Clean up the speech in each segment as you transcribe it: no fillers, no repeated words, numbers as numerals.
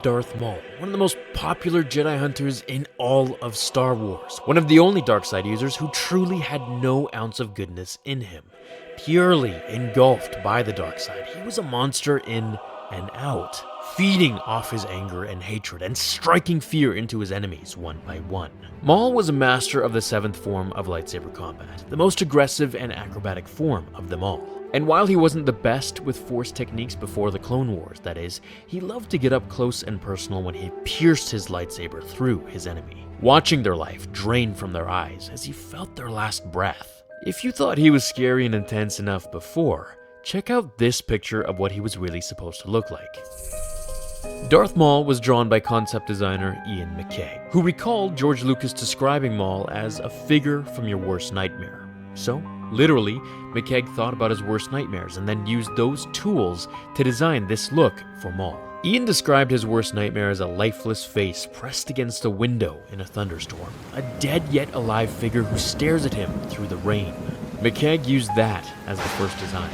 Darth Maul, one of the most popular Jedi hunters in all of Star Wars, one of the only dark side users who truly had no ounce of goodness in him. Purely engulfed by the dark side, he was a monster in and out, feeding off his anger and hatred and striking fear into his enemies one by one. Maul was a master of the seventh form of lightsaber combat, the most aggressive and acrobatic form of them all. And while he wasn't the best with force techniques before the Clone Wars, that is, he loved to get up close and personal when he pierced his lightsaber through his enemy, watching their life drain from their eyes as he felt their last breath. If you thought he was scary and intense enough before, check out this picture of what he was really supposed to look like. Darth Maul was drawn by concept designer Ian McKay, who recalled George Lucas describing Maul as a figure from your worst nightmare. So, literally, McKay thought about his worst nightmares and then used those tools to design this look for Maul. Ian described his worst nightmare as a lifeless face pressed against a window in a thunderstorm, a dead yet alive figure who stares at him through the rain. McKay used that as the first design,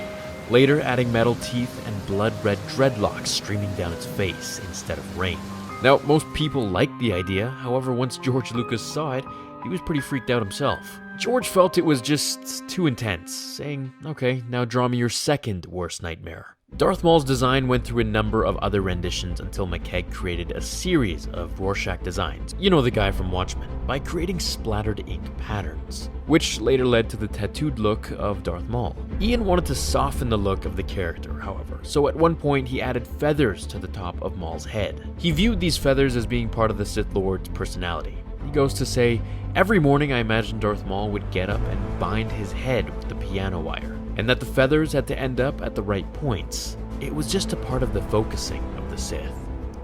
later adding metal teeth and blood-red dreadlocks streaming down its face instead of rain. Now, most people liked the idea, however, once George Lucas saw it, he was pretty freaked out himself. George felt it was just too intense, saying, "Okay, now draw me your second worst nightmare." Darth Maul's design went through a number of other renditions until McKay created a series of Rorschach designs, you know, the guy from Watchmen, by creating splattered ink patterns, which later led to the tattooed look of Darth Maul. Ian wanted to soften the look of the character, however, so at one point he added feathers to the top of Maul's head. He viewed these feathers as being part of the Sith Lord's personality. He goes to say, "Every morning I imagined Darth Maul would get up and bind his head with the piano wire, and that the feathers had to end up at the right points. It was just a part of the focusing of the Sith."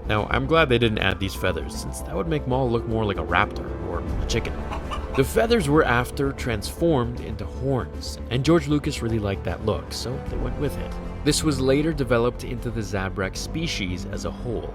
Now, I'm glad they didn't add these feathers, since that would make Maul look more like a raptor or a chicken. The feathers were after transformed into horns, and George Lucas really liked that look, so they went with it. This was later developed into the Zabrak species as a whole.